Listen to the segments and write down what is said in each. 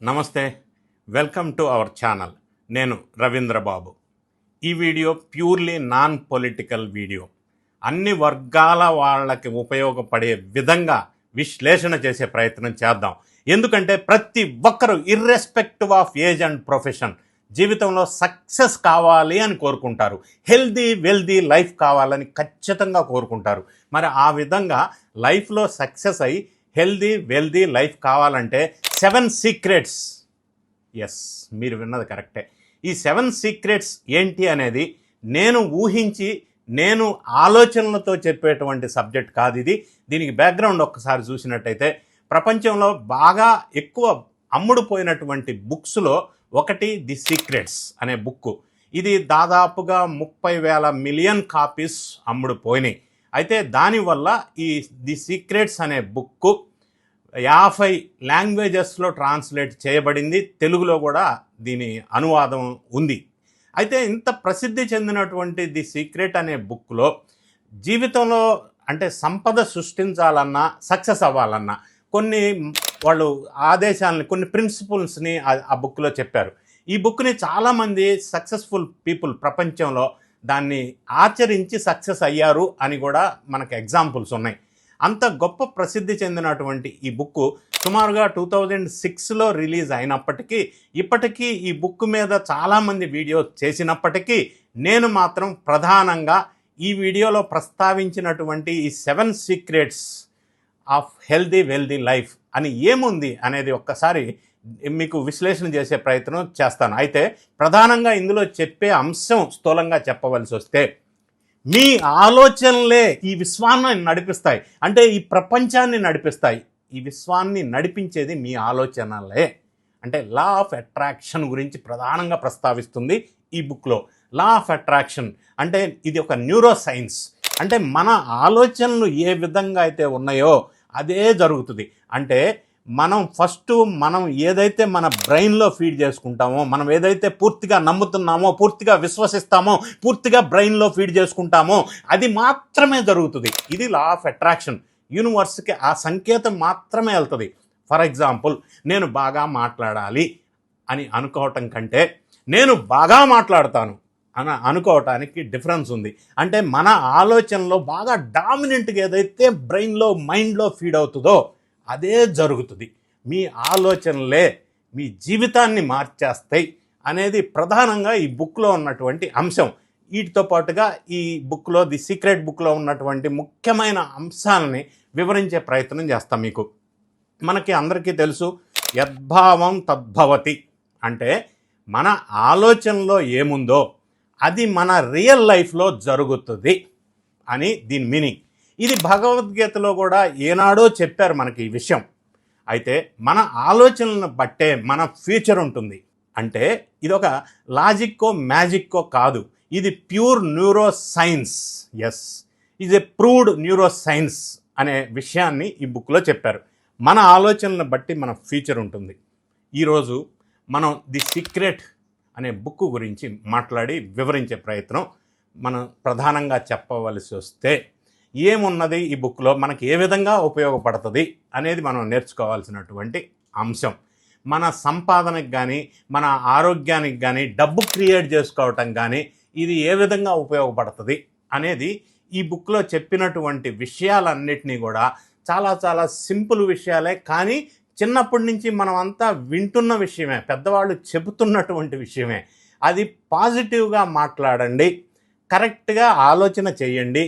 నమస్తే, welcome to our channel. నేను రవీంద్ర బాబు. ఈ video purely non political video. అన్ని వర్గాల వాళ్ళకి ఉపయోగపడే విధంగా విశ్లేషణ చేసే ప్రయత్నం చేద్దాం. ఎందుకంటే ప్రతి ఒక్కరు irrespective of age and profession జీవితంలో సక్సెస్ కావాలి అని కోరుకుంటారు. హెల్దీ వెల్దీ లైఫ్ కావాలని ఖచ్చితంగా కోరుకుంటారు. మరి ఆ విధంగా లైఫ్లో సక్సెస్ అయ్యి హెల్దీ వెల్దీ లైఫ్ కావాలంటే 7 సీక్రెట్స్, ఎస్ మీరు విన్నది కరెక్టే. ఈ 7 సీక్రెట్స్ ఏంటి అనేది నేను ఊహించి నేను ఆలోచనలతో చెప్పేటువంటి సబ్జెక్ట్ కాదు ఇది. దీనికి బ్యాక్గ్రౌండ్ ఒక్కసారి చూసినట్టయితే ప్రపంచంలో బాగా ఎక్కువ అమ్ముడుపోయినటువంటి బుక్స్లో ఒకటి ది సీక్రెట్స్ అనే బుక్. ఇది దాదాపుగా 30,000 మిలియన్ కాపీస్ అమ్ముడుపోయినాయి. అయితే దానివల్ల ఈ ది సీక్రెట్స్ అనే బుక్ 50 లాంగ్వేజెస్లో ట్రాన్స్లేట్ చేయబడింది. తెలుగులో కూడా దీని అనువాదం ఉంది. అయితే ఇంత ప్రసిద్ధి చెందినటువంటి ది సీక్రెట్ అనే బుక్లో జీవితంలో అంటే సంపద సృష్టించాలన్నా సక్సెస్ అవ్వాలన్నా కొన్ని వాళ్ళు ఆదేశాలని, కొన్ని ప్రిన్సిపల్స్ని ఆ బుక్లో చెప్పారు. ఈ బుక్ని చాలామంది సక్సెస్ఫుల్ పీపుల్ ప్రపంచంలో దాన్ని ఆచరించి సక్సెస్ అయ్యారు అని కూడా మనకు ఎగ్జాంపుల్స్ ఉన్నాయి. అంత గొప్ప ప్రసిద్ధి చెందినటువంటి ఈ బుక్ సుమారుగా 2006లో రిలీజ్ అయినప్పటికీ ఇప్పటికీ ఈ బుక్ మీద చాలామంది వీడియో చేసినప్పటికీ నేను మాత్రం ప్రధానంగా ఈ వీడియోలో ప్రస్తావించినటువంటి ఈ 7 secrets of healthy wealthy life అని ఏముంది అనేది ఒక్కసారి మీకు విశ్లేషణ చేసే ప్రయత్నం చేస్తాను. అయితే ప్రధానంగా ఇందులో చెప్పే అంశం స్థూలంగా చెప్పవలసి వస్తే, మీ ఆలోచనలే ఈ విశ్వాన్ని నడిపిస్తాయి, అంటే ఈ ప్రపంచాన్ని నడిపిస్తాయి. ఈ విశ్వాన్ని నడిపించేది మీ ఆలోచనలే. అంటే లా ఆఫ్ అట్రాక్షన్ గురించి ప్రధానంగా ప్రస్తావిస్తుంది ఈ బుక్లో. లా ఆఫ్ అట్రాక్షన్ అంటే ఇది ఒక న్యూరో సైన్స్. అంటే మన ఆలోచనలు ఏ విధంగా అయితే ఉన్నాయో అదే జరుగుతుంది. అంటే మనం ఏదైతే మన బ్రెయిన్లో ఫీడ్ చేసుకుంటామో, మనం ఏదైతే పూర్తిగా నమ్ముతున్నామో, పూర్తిగా విశ్వసిస్తామో, పూర్తిగా బ్రెయిన్లో ఫీడ్ చేసుకుంటామో అది మాత్రమే జరుగుతుంది. ఇది లా ఆఫ్ అట్రాక్షన్. యూనివర్స్కి ఆ సంకేతం మాత్రమే వెళ్తుంది. ఫర్ ఎగ్జాంపుల్, నేను బాగా మాట్లాడాలి అని అనుకోవటం కంటే నేను బాగా మాట్లాడతాను అని అనుకోవటానికి డిఫరెన్స్ ఉంది. అంటే మన ఆలోచనలో బాగా డామినెంట్గా ఏదైతే బ్రెయిన్లో మైండ్లో ఫీడ్ అవుతుందో అదే జరుగుతుంది. మీ ఆలోచనలే మీ జీవితాన్ని మార్చేస్తాయి అనేది ప్రధానంగా ఈ బుక్లో ఉన్నటువంటి అంశం. వీటితో పాటుగా ఈ బుక్లో ది సీక్రెట్ బుక్లో ఉన్నటువంటి ముఖ్యమైన అంశాలని వివరించే ప్రయత్నం చేస్తాం. మీకు మనకి అందరికీ తెలుసు, యద్భావం తద్భవతి. అంటే మన ఆలోచనలో ఏముందో అది మన రియల్ లైఫ్లో జరుగుతుంది అని దీని మీనింగ్. ఇది భగవద్గీతలో కూడా ఏనాడో చెప్పారు మనకి ఈ విషయం. అయితే మన ఆలోచనలను బట్టే మన ఫ్యూచర్ ఉంటుంది. అంటే ఇది ఒక లాజిక్కో మ్యాజిక్కో కాదు, ఇది ప్యూర్ న్యూరో సైన్స్. ఎస్, ఇది ప్రూవ్డ్ న్యూరో సైన్స్ అనే విషయాన్ని ఈ బుక్లో చెప్పారు. మన ఆలోచనలను బట్టి మన ఫ్యూచర్ ఉంటుంది. ఈరోజు మనం ది సీక్రెట్ అనే బుక్ గురించి మాట్లాడి వివరించే ప్రయత్నం మనం ప్రధానంగా చెప్పవలసి వస్తే, ఏమున్నది ఈ బుక్లో, మనకి ఏ విధంగా ఉపయోగపడుతుంది అనేది మనం నేర్చుకోవాల్సినటువంటి అంశం. మన సంపాదనకు కానీ, మన ఆరోగ్యానికి కానీ, డబ్బు క్రియేట్ చేసుకోవటం కానీ ఇది ఏ విధంగా ఉపయోగపడుతుంది అనేది ఈ బుక్లో చెప్పినటువంటి విషయాలన్నిటినీ కూడా చాలా చాలా సింపుల్ విషయాలే, కానీ చిన్నప్పటి నుంచి మనం అంతా వింటున్న విషయమే, పెద్దవాళ్ళు చెబుతున్నటువంటి విషయమే. అది పాజిటివ్గా మాట్లాడండి, కరెక్ట్గా ఆలోచన చేయండి,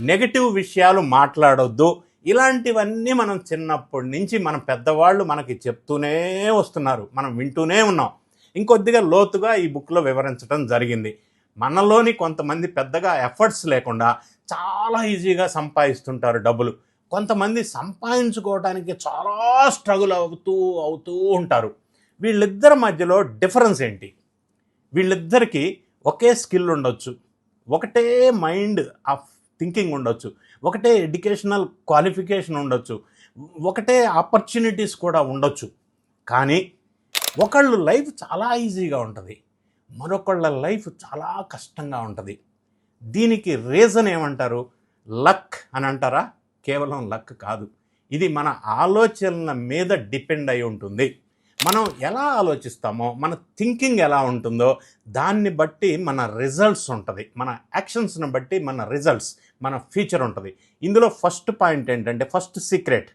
నెగటివ్ విషయాలు మాట్లాడొద్దు. ఇలాంటివన్నీ మనం చిన్నప్పటి నుంచి మన పెద్దవాళ్ళు మనకి చెప్తూనే వస్తున్నారు, మనం వింటూనే ఉన్నాం. ఇంకొద్దిగా లోతుగా ఈ బుక్లో వివరించడం జరిగింది. మనలోని కొంతమంది పెద్దగా ఎఫర్ట్స్ లేకుండా చాలా ఈజీగా సంపాదిస్తుంటారు డబ్బులు. కొంతమంది సంపాదించుకోవడానికి చాలా స్ట్రగుల్ అవుతూ ఉంటారు. వీళ్ళిద్దరి మధ్యలో డిఫరెన్స్ ఏంటి? వీళ్ళిద్దరికీ ఒకే స్కిల్ ఉండొచ్చు, ఒకటే మైండ్ ఆఫ్ థింకింగ్ ఉండొచ్చు, ఒకటే ఎడ్యుకేషనల్ క్వాలిఫికేషన్ ఉండొచ్చు, ఒకటే ఆపర్చునిటీస్ కూడా ఉండొచ్చు. కానీ ఒకళ్ళు లైఫ్ చాలా ఈజీగా ఉంటుంది, మరొకళ్ళ లైఫ్ చాలా కష్టంగా ఉంటుంది. దీనికి రీజన్ ఏమంటారు? లక్ అని అంటారా? కేవలం లక్ కాదు, ఇది మన ఆలోచనల మీద డిపెండ్ అయి ఉంటుంది. మనం ఎలా ఆలోచిస్తామో, మన థింకింగ్ ఎలా ఉంటుందో దాన్ని బట్టి మన రిజల్ట్స్ ఉంటుంది. మన యాక్షన్స్ని బట్టి మన రిజల్ట్స్, మన ఫ్యూచర్ ఉంటుంది. ఇందులో ఫస్ట్ పాయింట్ ఏంటంటే, first secret,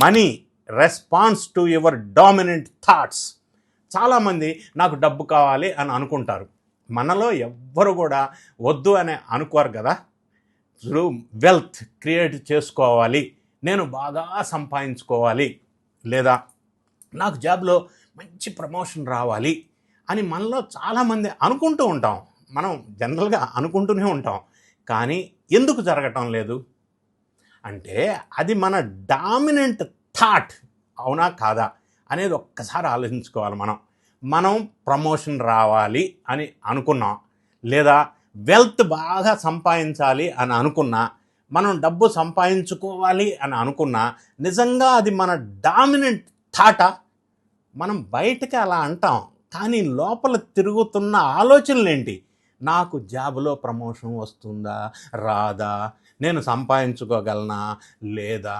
money response to your dominant thoughts. చాలామంది నాకు డబ్బు కావాలి అని అనుకుంటారు. మనలో ఎవ్వరు కూడా వద్దు అని అనుకోరు కదా. ఇప్పుడు వెల్త్ క్రియేట్ చేసుకోవాలి, నేను బాగా సంపాదించుకోవాలి, లేదా నాకు జాబ్లో మంచి ప్రమోషన్ రావాలి అని మనలో చాలామంది అనుకుంటూ ఉంటాం. మనం జనరల్గా అనుకుంటూనే ఉంటాం. కానీ ఎందుకు జరగటం లేదు అంటే, అది మన డామినెంట్ థాట్ అవునా కాదా అనేది ఒక్కసారి ఆలోచించుకోవాలి. మనం ప్రమోషన్ రావాలి అని అనుకున్నాం, లేదా వెల్త్ బాగా సంపాదించాలి అని అనుకున్నా, మనం డబ్బు సంపాదించుకోవాలి అని అనుకున్నా, నిజంగా అది మన డామినెంట్ థాటా? మనం బయటకి అలా అంటాం, కానీ లోపల తిరుగుతున్న ఆలోచనలు ఏంటి? నాకు జాబ్లో ప్రమోషన్ వస్తుందా రాదా, నేను సంపాదించుకోగలనా లేదా,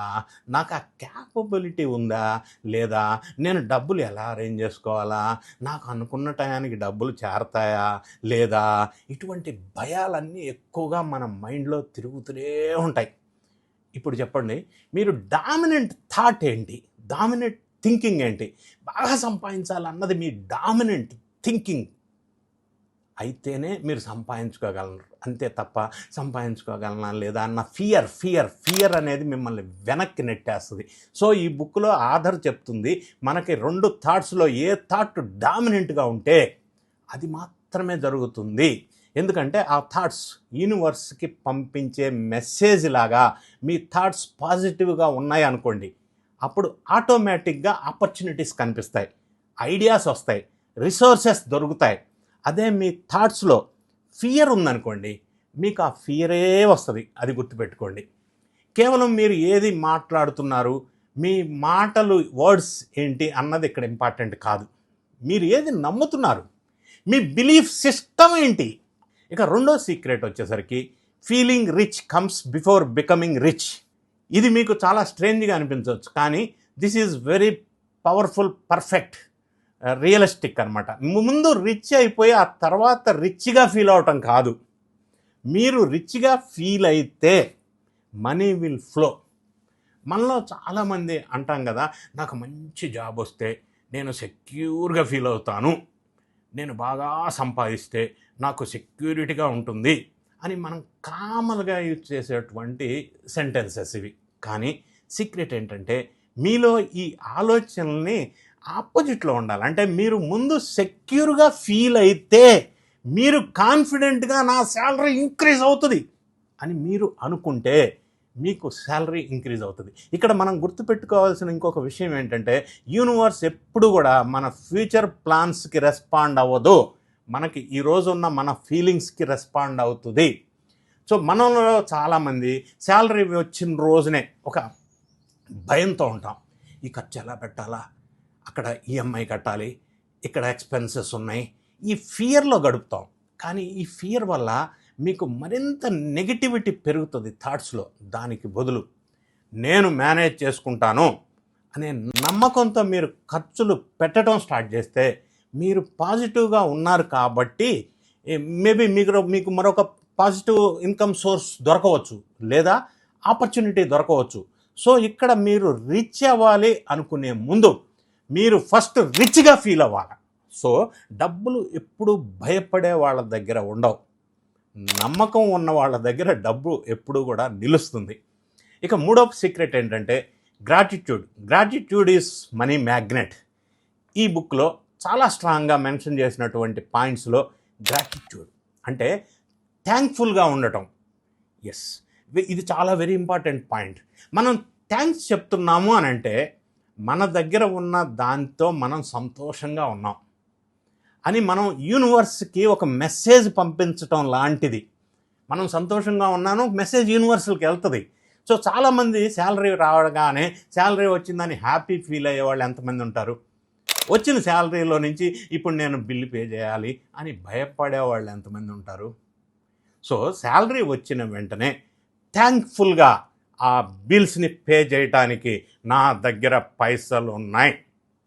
నాకు ఆ క్యాపబిలిటీ ఉందా లేదా, నేను డబ్బులు ఎలా అరేంజ్ చేసుకోవాలా, నాకు అనుకున్న టయానికి డబ్బులు చేరతాయా లేదా, ఇటువంటి భయాలన్నీ ఎక్కువగా మన మైండ్లో తిరుగుతూనే ఉంటాయి. ఇప్పుడు చెప్పండి, మీరు డామినెంట్ థాట్ ఏంటి, డామినెంట్ థింకింగ్ ఏంటి? బాగా సంపాదించాలన్నది మీ డామినెంట్ థింకింగ్ అయితేనే మీరు సంపాదించుకోగలరు. అంతే తప్ప సంపాదించుకోగలనా లేదా అన్న ఫియర్ అనేది మిమ్మల్ని వెనక్కి నెట్టేస్తుంది. సో ఈ బుక్లో ఆధర్ చెప్తుంది, మనకి 2 థాట్స్లో ఏ థాట్ డామినెంట్గా ఉంటే అది మాత్రమే జరుగుతుంది. ఎందుకంటే ఆ థాట్స్ యూనివర్స్కి పంపించే మెసేజ్ లాగా. మీ థాట్స్ పాజిటివ్గా ఉన్నాయి అనుకోండి, అప్పుడు ఆటోమేటిక్గా ఆపర్చునిటీస్ కనిపిస్తాయి, ఐడియాస్ వస్తాయి, రిసోర్సెస్ దొరుకుతాయి. అదే మీ థాట్స్లో ఫియర్ ఉందనుకోండి, మీకు ఆ ఫియరే వస్తుంది. అది గుర్తుపెట్టుకోండి. కేవలం మీరు ఏది మాట్లాడుతున్నారు, మీ మాటలు వర్డ్స్ ఏంటి అన్నది ఇక్కడ ఇంపార్టెంట్ కాదు. మీరు ఏది నమ్ముతున్నారు, మీ బిలీఫ్ సిస్టమ్ ఏంటి. ఇక రెండో సీక్రెట్ వచ్చేసరికి, feeling rich comes before becoming rich. ఇది మీకు చాలా స్ట్రేంజ్గా అనిపించవచ్చు, కానీ this is very powerful, perfect, realistic అనమాట. ముందు రిచ్ అయిపోయి ఆ తర్వాత రిచ్గా ఫీల్ అవటం కాదు. మీరు రిచ్గా ఫీల్ అయితే మనీ విల్ ఫ్లో. మనలో చాలామంది అంటాం కదా, నాకు మంచి జాబ్ వస్తే నేను సెక్యూర్గా ఫీల్ అవుతాను, నేను బాగా సంపాదిస్తే నాకు సెక్యూరిటీగా ఉంటుంది అని మనం కామన్గా యూజ్ చేసేటువంటి సెంటెన్సెస్ ఇవి. కానీ సీక్రెట్ ఏంటంటే, మీలో ఈ ఆలోచనల్ని ఆపోజిట్లో ఉండాలి. అంటే మీరు ముందు సెక్యూర్గా ఫీల్ అయితే, మీరు కాన్ఫిడెంట్గా నా శాలరీ ఇంక్రీజ్ అవుతుంది అని మీరు అనుకుంటే మీకు శాలరీ ఇంక్రీజ్ అవుతుంది. ఇక్కడ మనం గుర్తుపెట్టుకోవాల్సిన ఇంకొక విషయం ఏంటంటే, యూనివర్స్ ఎప్పుడు కూడా మన ఫ్యూచర్ ప్లాన్స్కి రెస్పాండ్ అవ్వదు, మనకి ఈరోజు ఉన్న మన ఫీలింగ్స్కి రెస్పాండ్ అవుతుంది. సో మనలో చాలామంది శాలరీ వచ్చిన రోజునే ఒక భయంతో ఉంటాం. ఈ ఖర్చు ఎలా పెట్టాలా, అక్కడ ఈఎంఐ కట్టాలి, ఇక్కడ ఎక్స్పెన్సెస్ ఉన్నాయి, ఈ ఫియర్లో గడుపుతాం. కానీ ఈ ఫియర్ వల్ల మీకు మరింత నెగిటివిటీ పెరుగుతుంది థాట్స్లో. దానికి బదులు నేను మేనేజ్ చేసుకుంటాను అనే నమ్మకంతో మీరు ఖర్చులు పెట్టడం స్టార్ట్ చేస్తే, మీరు పాజిటివ్గా ఉన్నారు కాబట్టి మేబీ మీకు మరొక పాజిటివ్ ఇన్కమ్ సోర్స్ దొరకవచ్చు, లేదా ఆపర్చునిటీ దొరకవచ్చు. సో ఇక్కడ మీరు రిచ్ అవ్వాలి అనుకునే ముందు మీరు ఫస్ట్ రిచ్గా ఫీల్ అవ్వాలి. సో డబ్బులు ఎప్పుడు భయపడే వాళ్ళ దగ్గర ఉండవు, నమ్మకం ఉన్న వాళ్ళ దగ్గర డబ్బు ఎప్పుడు కూడా నిలుస్తుంది. ఇక మూడవ సీక్రెట్ ఏంటంటే, గ్రాటిట్యూడ్ ఈజ్ మనీ మ్యాగ్నెట్. ఈ బుక్లో చాలా స్ట్రాంగ్గా మెన్షన్ చేసినటువంటి పాయింట్స్లో గ్రాటిట్యూడ్ అంటే థ్యాంక్ఫుల్గా ఉండటం. ఎస్, ఇది చాలా వెరీ ఇంపార్టెంట్ పాయింట్. మనం థ్యాంక్స్ చెప్తున్నాము అని అంటే మన దగ్గర ఉన్న దాంతో మనం సంతోషంగా ఉన్నాం అని మనం యూనివర్స్కి ఒక మెసేజ్ పంపించటం లాంటిది. మనం సంతోషంగా ఉన్నాను, మెసేజ్ యూనివర్స్కి వెళ్తుంది. సో చాలామంది శాలరీ రావగానే శాలరీ వచ్చిందని హ్యాపీ ఫీల్ అయ్యే వాళ్ళు ఎంతమంది ఉంటారు? వచ్చిన శాలరీలో నుంచి ఇప్పుడు నేను బిల్లు పే చేయాలి అని భయపడే వాళ్ళు ఎంతమంది ఉంటారు? సో శాలరీ వచ్చిన వెంటనే థ్యాంక్ఫుల్గా ఆ బిల్స్ని పే చేయటానికి నా దగ్గర పైసలు ఉన్నాయి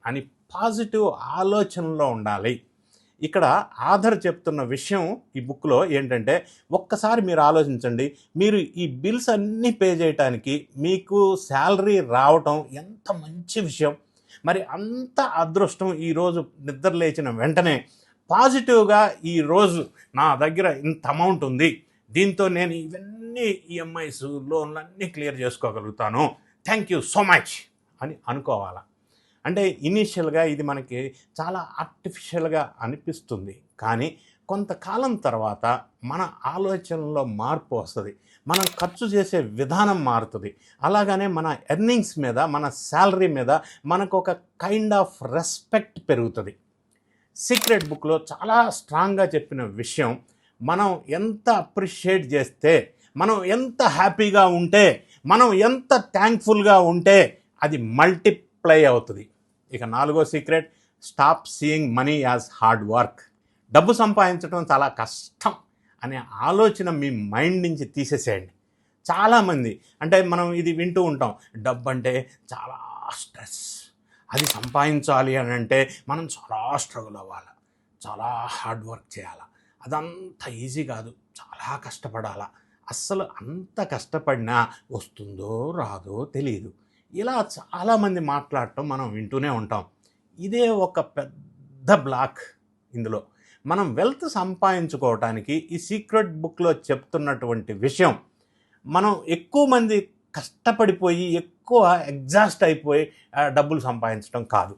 అని పాజిటివ్ ఆలోచనలో ఉండాలి. ఇక్కడ ఆధర్ చెప్తున్న విషయం ఈ బుక్లో ఏంటంటే, ఒక్కసారి మీరు ఆలోచించండి. మీరు ఈ బిల్స్ అన్నీ పే చేయటానికి మీకు శాలరీ రావటం ఎంత మంచి విషయం. మరి అంత అదృష్టం ఈరోజు నిద్ర లేచిన వెంటనే పాజిటివ్గా ఈరోజు నా దగ్గర ఇంత అమౌంట్ ఉంది, దీంతో నేను ఇవన్నీ ఈఎంఐస్ లోన్లు అన్నీ క్లియర్ చేసుకోగలుగుతాను, థ్యాంక్ యూ సో మచ్ అని అనుకోవాలా. అంటే ఇనీషియల్గా ఇది మనకి చాలా ఆర్టిఫిషియల్గా అనిపిస్తుంది, కానీ కొంతకాలం తర్వాత మన ఆలోచనలో మార్పు వస్తుంది, మనం ఖర్చు చేసే విధానం మారుతుంది. అలాగనే మన ఎర్నింగ్స్ మీద, మన శాలరీ మీద మనకు ఒక కైండ్ ఆఫ్ రెస్పెక్ట్ పెరుగుతుంది. సీక్రెట్ బుక్లో చాలా స్ట్రాంగ్గా చెప్పిన విషయం, మనం ఎంత అప్రిషియేట్ చేస్తే, మనం ఎంత హ్యాపీగా ఉంటే, మనం ఎంత థ్యాంక్ఫుల్గా ఉంటే అది మల్టిప్లై అవుతుంది. ఇక 4వ secret, stop seeing money as hard work. డబ్బు సంపాదించడం చాలా కష్టం అనే ఆలోచన మీ మైండ్ నుంచి తీసేసేయండి. చాలామంది అంటే మనం ఇది వింటూ ఉంటాం, డబ్బు అంటే చాలా స్ట్రెస్, అది సంపాదించాలి అని అంటే మనం చాలా స్ట్రగుల్ అవ్వాలి, చాలా హార్డ్ వర్క్ చేయాలి, అదంతా ఈజీ కాదు, చాలా కష్టపడాలా, అస్సలు అంత కష్టపడినా వస్తుందో రాదో తెలియదు. ఇలా చాలామంది మాట్లాడటం మనం వింటూనే ఉంటాం. ఇదే ఒక పెద్ద బ్లాక్. ఇందులో మనం వెల్త్ సంపాదించుకోవటానికి ఈ సీక్రెట్ బుక్లో చెప్తున్నటువంటి విషయం, మనం ఎక్కువ మంది కష్టపడిపోయి ఎక్కువ ఎగ్జాస్ట్ అయిపోయి డబ్బులు సంపాదించడం కాదు.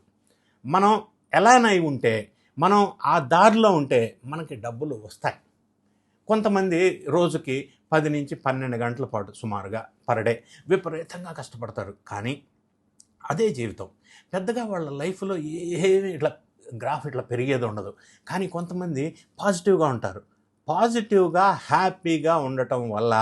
మనం ఎలానై ఉంటే, మనం ఆ దారిలో ఉంటే మనకి డబ్బులు వస్తాయి. కొంతమంది రోజుకి 10 నుంచి 12 గంటల పాటు సుమారుగా పర్ డే విపరీతంగా కష్టపడతారు, కానీ అదే జీవితం. పెద్దగా వాళ్ళ లైఫ్లో ఏమి ఇట్లా గ్రాఫ్ ఇట్లా పెరిగేది ఉండదు. కానీ కొంతమంది పాజిటివ్గా ఉంటారు. పాజిటివ్గా హ్యాపీగా ఉండటం వల్ల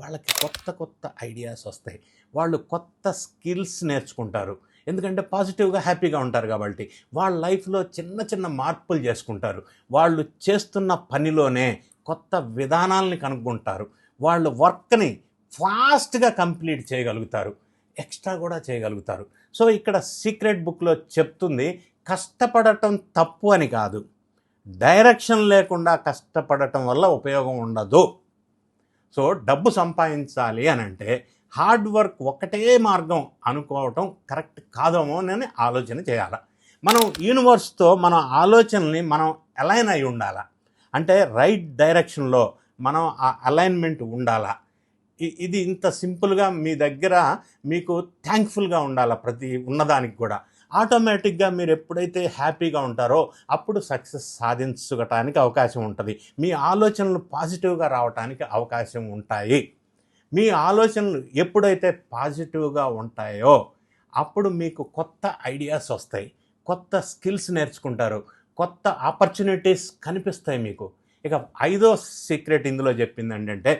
వాళ్ళకి కొత్త కొత్త ఐడియాస్ వస్తాయి, వాళ్ళు కొత్త స్కిల్స్ నేర్చుకుంటారు. ఎందుకంటే పాజిటివ్గా హ్యాపీగా ఉంటారు కాబట్టి వాళ్ళ లైఫ్లో చిన్న చిన్న మార్పులు చేసుకుంటారు. వాళ్ళు చేస్తున్న పనిలోనే కొత్త విధానాలని కనుక్కుంటారు. వాళ్ళు వర్క్ని ఫాస్ట్గా కంప్లీట్ చేయగలుగుతారు, ఎక్స్ట్రా కూడా చేయగలుగుతారు. సో ఇక్కడ సీక్రెట్ బుక్లో చెప్తుంది, కష్టపడటం తప్పు అని కాదు, డైరెక్షన్ లేకుండా కష్టపడటం వల్ల ఉపయోగం ఉండదు. సో డబ్బు సంపాదించాలి అని అంటే హార్డ్ వర్క్ ఒకటే మార్గం అనుకోవటం కరెక్ట్ కాదేమో అని ఆలోచన చేయాలి. మనం యూనివర్స్తో మన ఆలోచనల్ని మనం అలైన్ అయి ఉండాలి. అంటే రైట్ డైరెక్షన్లో మనం ఆ అలైన్మెంట్ ఉండాలా. ఇది ఇంత సింపుల్గా మీ దగ్గర మీకు థ్యాంక్ఫుల్గా ఉండాలి ప్రతి ఉన్నదానికి కూడా. ఆటోమేటిక్గా మీరు ఎప్పుడైతే హ్యాపీగా ఉంటారో అప్పుడు సక్సెస్ సాధించడానికి అవకాశం ఉంటుంది. మీ ఆలోచనలు పాజిటివ్గా రావడానికి అవకాశం ఉంటాయి. మీ ఆలోచనలు ఎప్పుడైతే పాజిటివ్గా ఉంటాయో అప్పుడు మీకు కొత్త ఐడియాస్ వస్తాయి, కొత్త స్కిల్స్ నేర్చుకుంటారు, కొత్త ఆపర్చునిటీస్ కనిపిస్తాయి మీకు. ఇక 5వ సీక్రెట్ ఇందులో చెప్పింది ఏంటంటే,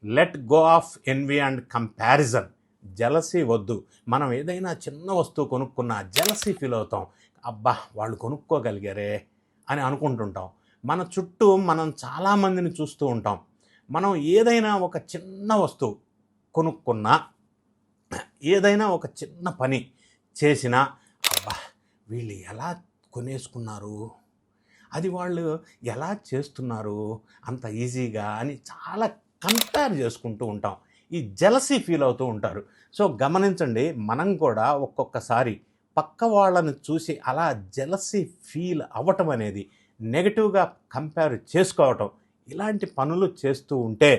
let go of envy and comparison. Jealousy వద్దు. మనం ఏదైనా చిన్న వస్తువు కొనుక్కున్నా జలసీ ఫీల్ అవుతాం, అబ్బా వాళ్ళు కొనుక్కోగలిగారే అని అనుకుంటుంటాం. మన చుట్టూ మనం చాలామందిని చూస్తూ ఉంటాం. మనం ఏదైనా ఒక చిన్న వస్తువు కొనుక్కున్నా, ఏదైనా ఒక చిన్న పని చేసినా, అబ్బా వీళ్ళు ఎలా కొనేసుకున్నారు, అది వాళ్ళు ఎలా చేస్తున్నారు అంత ఈజీగా అని చాలా కంపేర్ చేసుకుంటూ ఉంటాం. ఈ జలసీ ఫీల్ అవుతూ ఉంటారు. సో గమనించండి, మనం కూడా ఒక్కొక్కసారి పక్క వాళ్ళని చూసి అలా జలసీ ఫీల్ అవ్వటం అనేది, నెగిటివ్గా కంపేర్ చేసుకోవటం, ఇలాంటి పనులు చేస్తూ ఉంటే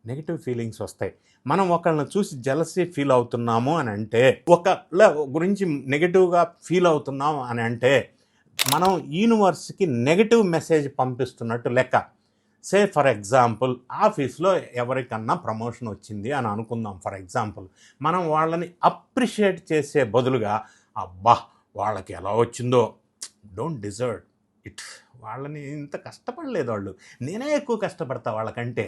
నెగిటివ్ ఫీలింగ్స్ వస్తాయి. మనం ఒకళ్ళని చూసి జలసీ ఫీల్ అవుతున్నాము అని అంటే, ఒకళ్ళ గురించి నెగిటివ్గా ఫీల్ అవుతున్నాము అని అంటే మనం యూనివర్స్కి నెగిటివ్ మెసేజ్ పంపిస్తున్నట్టు లెక్క. సే ఫర్ ఎగ్జాంపుల్, ఆఫీస్లో ఎవరికన్నా ప్రమోషన్ వచ్చింది అని అనుకుందాం. ఫర్ ఎగ్జాంపుల్, మనం వాళ్ళని అప్రిషియేట్ చేసే బదులుగా, అబ్బా వాళ్ళకి ఎలా వచ్చిందో, డోంట్ డిజర్వ్ ఇట్, వాళ్ళని ఇంత కష్టపడలేదు వాళ్ళు, నేనే ఎక్కువ కష్టపడతా వాళ్ళకంటే,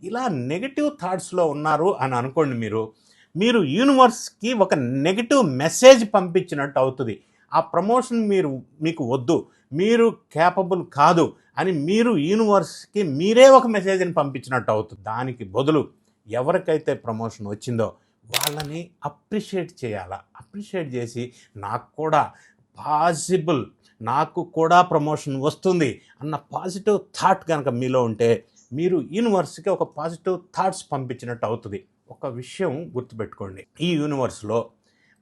ఇలా నెగిటివ్ థాట్స్లో ఉన్నారు అని అనుకోండి. మీరు యూనివర్స్కి ఒక నెగిటివ్ మెసేజ్ పంపించినట్టు అవుతుంది. ఆ ప్రమోషన్ మీకు వద్దు, మీరు క్యాపబుల్ కాదు అని మీరు యూనివర్స్కి మీరే ఒక మెసేజ్ని పంపించినట్టు అవుతుంది. దానికి బదులు ఎవరికైతే ప్రమోషన్ వచ్చిందో వాళ్ళని అప్రిషియేట్ చేయాలా. అప్రిషియేట్ చేసి, నాకు కూడా పాసిబుల్, నాకు కూడా ప్రమోషన్ వస్తుంది అన్న పాజిటివ్ థాట్ కనుక మీలో ఉంటే మీరు యూనివర్స్కి ఒక పాజిటివ్ థాట్స్ పంపించినట్టు అవుతుంది. ఒక విషయం గుర్తుపెట్టుకోండి, ఈ యూనివర్స్లో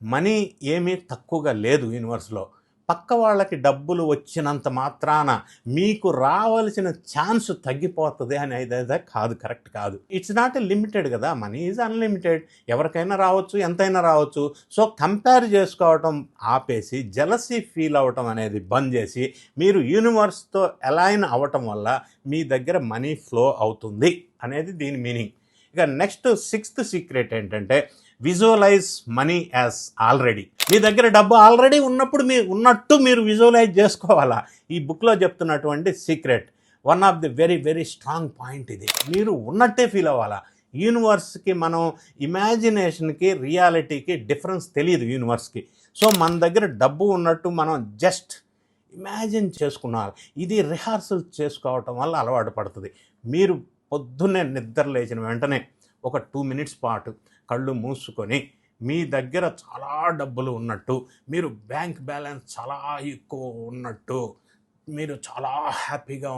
మనీ ఏమీ తక్కువగా లేదు. యూనివర్స్లో పక్క వాళ్ళకి డబ్బులు వచ్చినంత మాత్రాన మీకు రావాల్సిన ఛాన్స్ తగ్గిపోతుంది అనేది కాదు, కరెక్ట్ కాదు. ఇట్స్ నాట్ లిమిటెడ్ కదా, మనీ ఈజ్ అన్లిమిటెడ్, ఎవరికైనా రావచ్చు, ఎంతైనా రావచ్చు. సో కంపేర్ చేసుకోవటం ఆపేసి జెలసీ ఫీల్ అవ్వటం అనేది బంద్ చేసి మీరు యూనివర్స్తో అలైన్ అవ్వటం వల్ల మీ దగ్గర మనీ ఫ్లో అవుతుంది అనేది దీని మీనింగ్. ఇక నెక్స్ట్ 6th సీక్రెట్ ఏంటంటే విజువలైజ్ మనీ యాజ్ ఆల్రెడీ. మీ దగ్గర డబ్బు ఆల్రెడీ ఉన్నప్పుడు ఉన్నట్టు మీరు విజువలైజ్ చేసుకోవాలా. ఈ బుక్లో చెప్తున్నటువంటి secret one of the very very strong point ఇది. మీరు ఉన్నట్టే ఫీల్ అవ్వాలా. యూనివర్స్కి మనం ఇమాజినేషన్కి రియాలిటీకి డిఫరెన్స్ తెలియదు యూనివర్స్కి. సో మన దగ్గర డబ్బు ఉన్నట్టు మనం జస్ట్ ఇమాజిన్ చేసుకున్నారు. ఇది రిహార్సల్ చేసుకోవటం వల్ల అలవాటు పడుతుంది. మీరు పొద్దున్నే నిద్ర లేచిన వెంటనే ఒక 2 minutes పాటు కళ్ళు మూసుకొని మీ దగ్గర చాలా డబ్బులు ఉన్నట్టు, మీరు బ్యాంక్ బ్యాలెన్స్ చాలా ఎక్కువ ఉన్నట్టు, మీరు చాలా హ్యాపీగా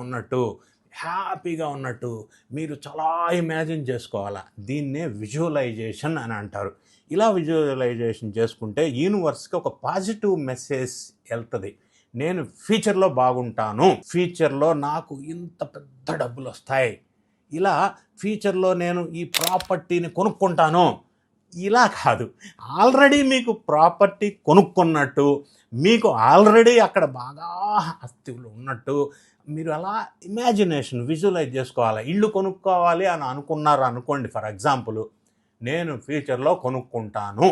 ఉన్నట్టు మీరు చాలా ఇమాజిన్ చేసుకోవాలా. దీన్నే విజువలైజేషన్ అని అంటారు. ఇలా విజువలైజేషన్ చేసుకుంటే యూనివర్స్కి ఒక పాజిటివ్ మెసేజ్ వెళ్తుంది. నేను ఫ్యూచర్లో బాగుంటాను, ఫ్యూచర్లో నాకు ఇంత పెద్ద డబ్బులు వస్తాయి, ఇలా ఫ్యూచర్లో నేను ఈ ప్రాపర్టీని కొనుక్కుంటాను, ఇలా కాదు. ఆల్రెడీ మీకు ప్రాపర్టీ కొనుక్కున్నట్టు, మీకు ఆల్రెడీ అక్కడ బాగా ఆస్తులు ఉన్నట్టు మీరు అలా ఇమాజినేషన్ విజువలైజ్ చేసుకోవాలి. ఇల్లు కొనుక్కోవాలి అని అనుకున్నారు అనుకోండి, ఫర్ ఎగ్జాంపుల్, నేను ఫ్యూచర్లో కొనుక్కుంటాను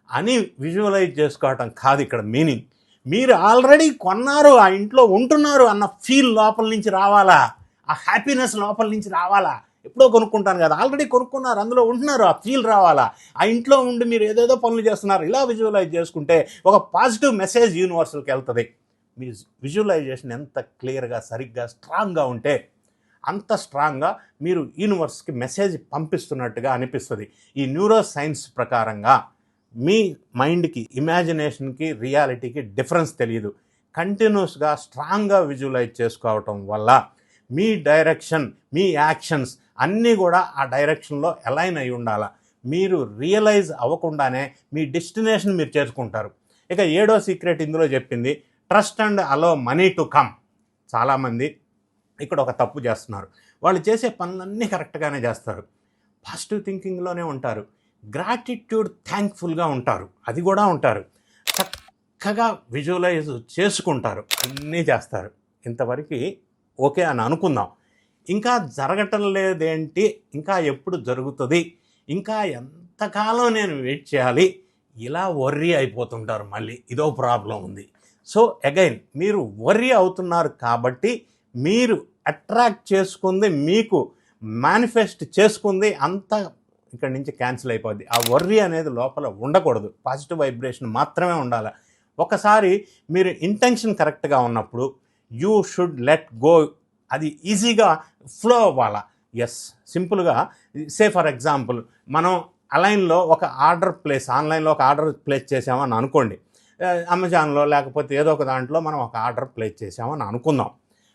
అని విజువలైజ్ చేసుకోవటం కాదు ఇక్కడ మీనింగ్. మీరు ఆల్రెడీ కొన్నారు, ఆ ఇంట్లో ఉంటున్నారు అన్న ఫీల్ లోపల నుంచి రావాలా, ఆ హ్యాపీనెస్ లోపల నుంచి రావాలా. ఎప్పుడో కొనుక్కుంటాను కదా, ఆల్రెడీ కొనుక్కున్నారు, అందులో ఉంటున్నారు, ఆ ఫీల్ రావాలా. ఆ ఇంట్లో ఉండి మీరు ఏదేదో పనులు చేస్తున్నారు, ఇలా విజువలైజ్ చేసుకుంటే ఒక పాజిటివ్ మెసేజ్ యూనివర్సల్కి వెళ్తుంది. మీ విజువలైజేషన్ ఎంత క్లియర్గా, సరిగ్గా, స్ట్రాంగ్గా ఉంటే అంత స్ట్రాంగ్గా మీరు యూనివర్స్కి మెసేజ్ పంపిస్తున్నట్టుగా అనిపిస్తుంది. ఈ న్యూరో సైన్స్ ప్రకారంగా మీ మైండ్కి, ఇమాజినేషన్కి, రియాలిటీకి డిఫరెన్స్ తెలియదు. కంటిన్యూస్గా స్ట్రాంగ్గా విజువలైజ్ చేసుకోవటం వల్ల మీ డైరెక్షన్, మీ యాక్షన్స్ అన్నీ కూడా ఆ డైరెక్షన్లో అలైన్ అయి ఉండాలి. మీరు రియలైజ్ అవ్వకుండానే మీ డెస్టినేషన్ మీరు చేరుకుంటారు. ఇక 7వ సీక్రెట్ ఇందులో చెప్పింది trust and allow money to come. చాలామంది ఇక్కడ ఒక తప్పు చేస్తున్నారు. వాళ్ళు చేసే పనులన్నీ కరెక్ట్గానే చేస్తారు, పాజిటివ్ థింకింగ్లోనే ఉంటారు, గ్రాటిట్యూడ్, థ్యాంక్ఫుల్గా ఉంటారు, అది కూడా ఉంటారు, చక్కగా విజువలైజ్ చేసుకుంటారు, అన్నీ చేస్తారు. ఇంతవరకు ఓకే అని అనుకుందాం. ఇంకా జరగటం లేదేంటి, ఇంకా ఎప్పుడు జరుగుతుంది, ఇంకా ఎంతకాలం నేను వెయిట్ చేయాలి, ఇలా వర్రీ అయిపోతుంటారు. మళ్ళీ ఇదో ప్రాబ్లం ఉంది. సో అగైన్ మీరు వర్రీ అవుతున్నారు కాబట్టి మీరు అట్రాక్ట్ చేసుకుంది, మీకు మేనిఫెస్ట్ చేసుకుంది అంతా ఇక్కడి నుంచి క్యాన్సిల్ అయిపోద్ది. ఆ వర్రీ అనేది లోపల ఉండకూడదు, పాజిటివ్ వైబ్రేషన్ మాత్రమే ఉండాలి. ఒకసారి మీరు ఇంటెన్షన్ కరెక్ట్గా ఉన్నప్పుడు యూ షుడ్ లెట్ గో, అది ఈజీగా ఫ్లో అవ్వాలా. ఎస్, సింపుల్గా సే ఫర్ ఎగ్జాంపుల్, మనం అలైన్లో ఒక ఆర్డర్ ప్లేస్, ఆన్లైన్లో ఒక ఆర్డర్ ప్లేస్ చేసామని అనుకోండి, అమెజాన్లో లేకపోతే ఏదో ఒక దాంట్లో మనం ఒక ఆర్డర్ ప్లేస్ చేసామని అనుకుందాం.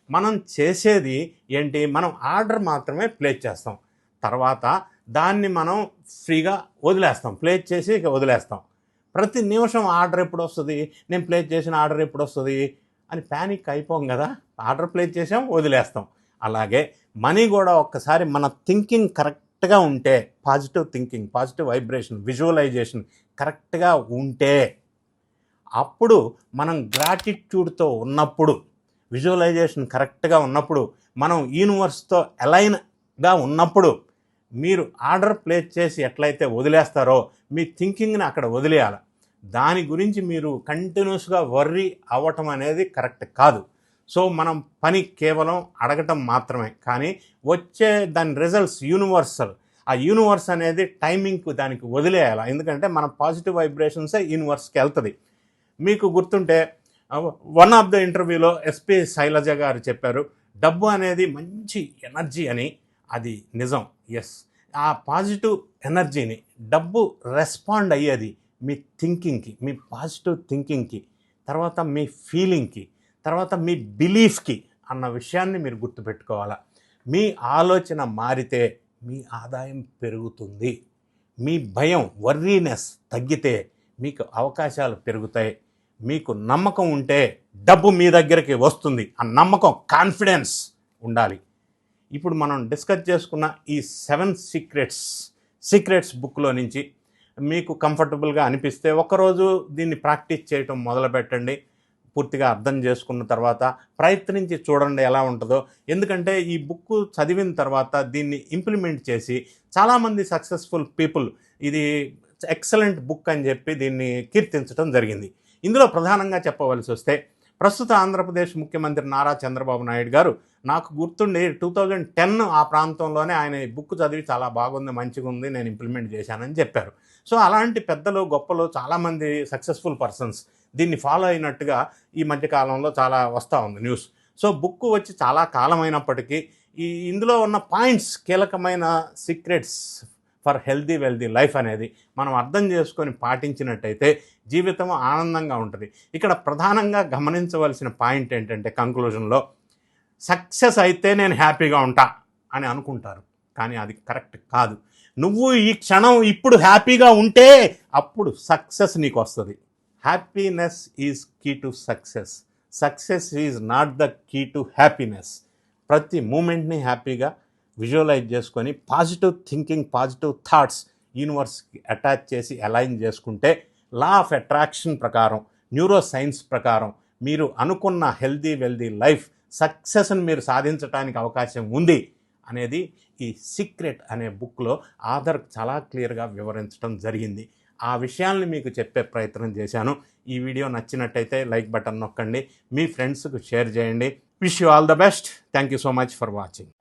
మనం చేసేది ఏంటి, మనం ఆర్డర్ మాత్రమే ప్లేస్ చేస్తాం, తర్వాత దాన్ని మనం ఫ్రీగా వదిలేస్తాం, ప్లేస్ చేసి ఇక వదిలేస్తాం. ప్రతి నిమిషం ఆర్డర్ ఎప్పుడు వస్తుంది, నేను ప్లేస్ చేసిన ఆర్డర్ ఎప్పుడు వస్తుంది అని ప్యానిక్ అయిపోం కదా. ఆర్డర్ ప్లేస్ చేసాం, వదిలేస్తాం. అలాగే మనీ కూడా ఒక్కసారి మన థింకింగ్ కరెక్ట్గా ఉంటే, positive thinking, positive vibration, visualisation కరెక్ట్గా ఉంటే, అప్పుడు మనం గ్రాటిట్యూడ్తో ఉన్నప్పుడు, విజువలైజేషన్ కరెక్ట్గా ఉన్నప్పుడు, మనం యూనివర్స్తో అలైన్గా ఉన్నప్పుడు, మీరు ఆర్డర్ ప్లేస్ చేసి ఎట్లయితే వదిలేస్తారో మీ థింకింగ్ని అక్కడ వదిలేయాలి. దాని గురించి మీరు కంటిన్యూస్గా వర్రీ అవ్వటం అనేది కరెక్ట్ కాదు. సో మనం పని కేవలం అడగటం మాత్రమే, కానీ వచ్చే దాని రిజల్ట్స్ యూనివర్సల్. ఆ యూనివర్స్ అనేది టైమింగ్కు దానికి వదిలేయాలి. ఎందుకంటే మన పాజిటివ్ వైబ్రేషన్సే యూనివర్స్కి వెళ్తుంది. మీకు గుర్తుంటే వన్ ఆఫ్ ద ఇంటర్వ్యూలో ఎస్పి శైలజ గారు చెప్పారు, డబ్బు అనేది మంచి ఎనర్జీ అని. అది నిజం. ఎస్, ఆ పాజిటివ్ ఎనర్జీని డబ్బు రెస్పాండ్ అయ్యేది మీ థింకింగ్కి, మీ పాజిటివ్ థింకింగ్కి. తర్వాత మీ ఫీలింగ్కి, తర్వాత మీ బిలీఫ్కి అన్న విషయాన్ని మీరు గుర్తుపెట్టుకోవాలా. మీ ఆలోచన మారితే మీ ఆదాయం పెరుగుతుంది. మీ భయం, వర్రీనెస్ తగ్గితే మీకు అవకాశాలు పెరుగుతాయి. మీకు నమ్మకం ఉంటే డబ్బు మీ దగ్గరికి వస్తుంది. ఆ నమ్మకం, కాన్ఫిడెన్స్ ఉండాలి. ఇప్పుడు మనం డిస్కస్ చేసుకున్న ఈ 7 సీక్రెట్స్ బుక్లో నుంచి మీకు కంఫర్టబుల్గా అనిపిస్తే ఒకరోజు దీన్ని ప్రాక్టీస్ చేయటం మొదలుపెట్టండి. పూర్తిగా అర్థం చేసుకున్న తర్వాత ప్రయత్నించి చూడండి ఎలా ఉంటుందో. ఎందుకంటే ఈ బుక్ చదివిన తర్వాత దీన్ని ఇంప్లిమెంట్ చేసి చాలామంది సక్సెస్ఫుల్ పీపుల్ ఇది ఎక్సలెంట్ బుక్ అని చెప్పి దీన్ని కీర్తించడం జరిగింది. ఇందులో ప్రధానంగా చెప్పవలసి వస్తే ప్రస్తుత ఆంధ్రప్రదేశ్ ముఖ్యమంత్రి నారా చంద్రబాబు నాయుడు గారు, నాకు గుర్తుండి 2010 ఆ ప్రాంతంలోనే ఆయన ఈ బుక్ చదివి చాలా బాగుంది, మంచిగా ఉంది, నేను ఇంప్లిమెంట్ చేశానని చెప్పారు. సో అలాంటి పెద్దలు, గొప్పలు, చాలామంది సక్సెస్ఫుల్ పర్సన్స్ దీన్ని ఫాలో అయినట్టుగా ఈ మధ్యకాలంలో చాలా వస్తూ ఉంది న్యూస్. సో బుక్ వచ్చి చాలా కాలం అయినప్పటికీ ఇందులో ఉన్న పాయింట్స్, కీలకమైన secrets for healthy wealthy life అనేది మనం అర్థం చేసుకొని పాటించినట్టయితే జీవితం ఆనందంగా ఉంటుంది. ఇక్కడ ప్రధానంగా గమనించవలసిన పాయింట్ ఏంటంటే కంక్లూజన్లో, సక్సెస్ అయితే నేను హ్యాపీగా ఉంటా అని అనుకుంటారు, కానీ అది కరెక్ట్ కాదు. నువ్వు ఈ క్షణం ఇప్పుడు హ్యాపీగా ఉంటే అప్పుడు సక్సెస్ నీకు వస్తుంది. Happiness is key to success. Success is not the key to happiness. ప్రతి మూమెంట్ని హ్యాపీగా విజువలైజ్ చేసుకొని పాజిటివ్ థింకింగ్, పాజిటివ్ థాట్స్ యూనివర్స్కి అటాచ్ చేసి అలైన్ చేసుకుంటే లా ఆఫ్ అట్రాక్షన్ ప్రకారం, న్యూరో సైన్స్ ప్రకారం మీరు అనుకున్న హెల్దీ వెల్దీ లైఫ్, సక్సెస్ని మీరు సాధించడానికి అవకాశం ఉంది అనేది ఈ సీక్రెట్ అనే బుక్లో ఆథర్ చాలా క్లియర్గా వివరించడం జరిగింది. ఆ విషయాల్ని మీకు చెప్పే ప్రయత్నం చేశాను. ఈ వీడియో నచ్చినట్టయితే లైక్ బటన్ నొక్కండి, మీ ఫ్రెండ్స్కు షేర్ చేయండి. Wish you all the best. Thank you so much for watching.